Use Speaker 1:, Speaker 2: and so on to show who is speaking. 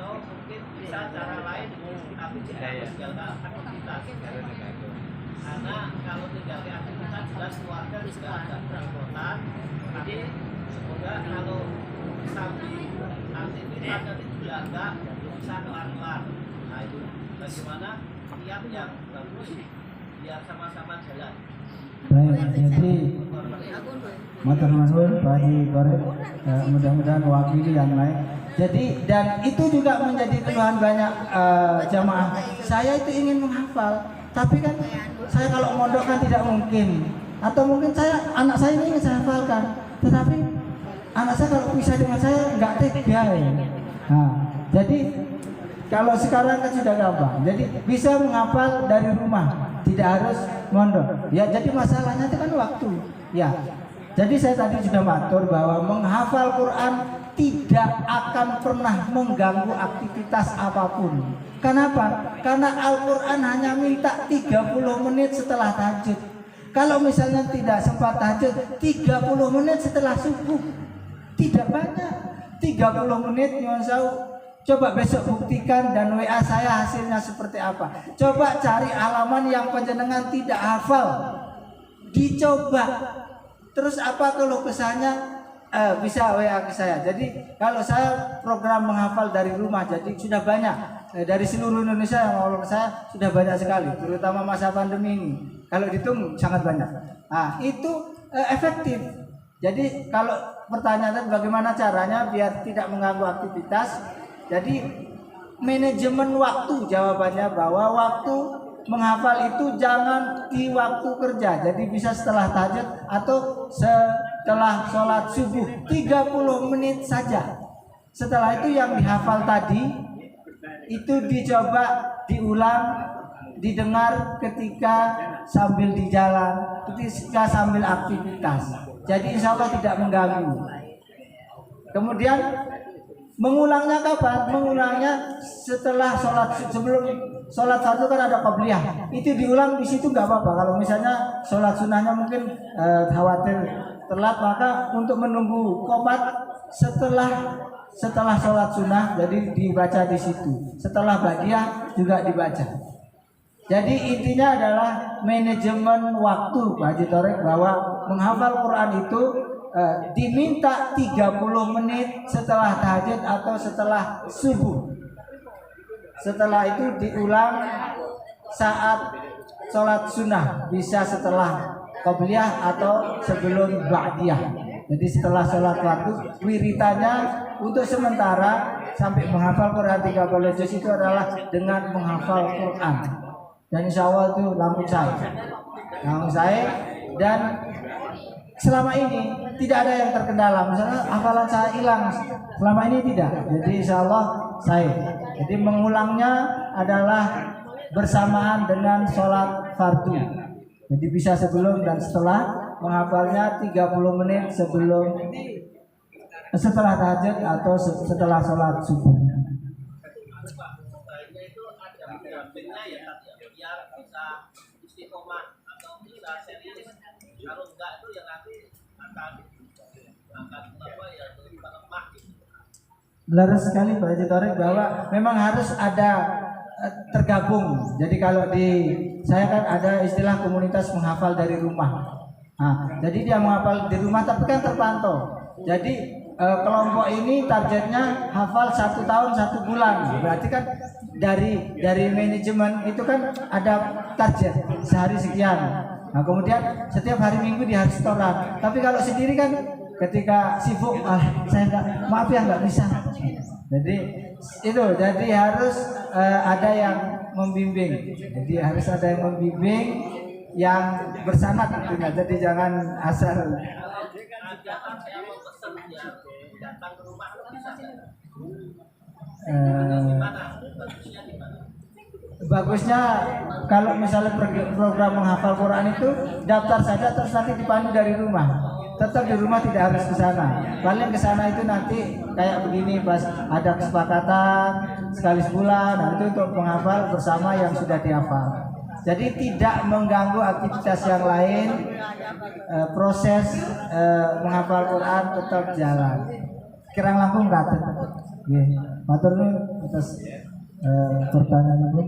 Speaker 1: atau mungkin bisa cara lain tapi tidak harus tinggalkan aktivitas. Karena kalau tinggalkan aktivitas jelas keluarga juga ada perekonomian. Jadi semoga kalau sambil aktivitas nanti juga enggak bisa kelar-kelar. Nah itu bagaimana tiap yang bagus biar sama-sama jalan.
Speaker 2: Baik, jadi matur nuwun Pak Haji Korek, mudah-mudahan mewakili yang lain. Jadi dan itu juga menjadi keluhan banyak jamaah. Saya itu ingin menghafal, tapi kan saya kalau mondok kan tidak mungkin. Atau mungkin anak saya ini ingin saya hafalkan, tetapi anak saya kalau bisa dengan saya nggak tega ya. Nah, jadi kalau sekarang kan sudah gampang. Jadi bisa menghafal dari rumah, tidak harus mondok. Ya, jadi masalahnya itu kan waktu. Ya. Jadi saya tadi sudah matur bahwa menghafal Quran tidak akan pernah mengganggu aktivitas apapun. Kenapa? Karena Al-Quran hanya minta 30 menit setelah tahajud. Kalau misalnya tidak sempat tahajud, 30 menit setelah subuh. Tidak banyak. 30 menit nyuwun sewu. Coba besok buktikan dan WA saya hasilnya seperti apa. Coba cari halaman yang panjenengan tidak hafal. Dicoba. Terus apa keluh kesahnya? Bisa WA ke saya. Jadi kalau saya program menghafal dari rumah, jadi sudah banyak dari seluruh Indonesia yang follow saya sudah banyak sekali, terutama masa pandemi ini. Kalau dihitung sangat banyak. Nah itu efektif. Jadi kalau pertanyaan bagaimana caranya biar tidak mengganggu aktivitas, jadi manajemen waktu jawabannya bahwa waktu menghafal itu jangan di waktu kerja, jadi bisa setelah tahajud atau setelah sholat subuh 30 menit saja. Setelah itu yang dihafal tadi itu dicoba diulang, didengar ketika sambil di jalan, ketika sambil aktivitas. Jadi insya Allah tidak mengganggu. Kemudian mengulangnya kapan? Mengulangnya setelah sholat, sebelum sholat fardu kan ada qabliyah. Itu diulang di situ nggak apa-apa. Kalau misalnya sholat sunnahnya mungkin khawatir telat, maka untuk menunggu qomat setelah sholat sunnah, jadi dibaca di situ. Setelah badiah juga dibaca. Jadi intinya adalah manajemen waktu Pak Haji Torek, bahwa menghafal Quran itu diminta 30 menit setelah tahajud atau setelah subuh. Setelah itu diulang saat sholat sunnah, bisa setelah qabliyah atau sebelum ba'diyah. Jadi setelah sholat waktu, wiritanya untuk sementara sampai menghafal Quran 30 juz itu adalah dengan menghafal Quran. Dan insya Allah itu langsung saya. Dan selama ini tidak ada yang terkendala. Misalnya hafalan saya hilang, selama ini tidak. Jadi insya Allah saya. Jadi mengulangnya adalah bersamaan dengan sholat fardu. Jadi bisa sebelum dan setelah, menghafalnya 30 menit setelah tahajud atau setelah sholat subuh.
Speaker 1: Kalau enggak itu yang nanti akan apa ya, lemah gitu.
Speaker 2: Benar sekali Pak Haji Torek bahwa memang harus ada tergabung. Jadi kalau saya kan ada istilah komunitas menghafal dari rumah. Nah, jadi dia menghafal di rumah tapi kan terpantau. Jadi kelompok ini targetnya hafal 1 tahun 1 bulan. Berarti kan dari manajemen itu kan ada target sehari sekian. Nah kemudian setiap hari Minggu dia harus setoran. Tapi kalau sendiri kan ketika sibuk, saya maaf ya nggak bisa. Jadi harus ada yang membimbing. Jadi harus ada yang membimbing yang bersanad tentunya. Jadi jangan asal. Bagusnya kalau misalnya program menghafal Quran itu daftar saja terus nanti dipandu dari rumah. Tetap di rumah, tidak harus ke sana. Paling ke sana itu nanti kayak begini pas ada kesepakatan sekali sebulan, nah itu untuk menghafal bersama yang sudah dihafal. Jadi tidak mengganggu aktivitas yang lain. Proses menghafal Quran tetap jalan. Kirang langkung kata. Matur nuwun atas pertanyaan Ibu.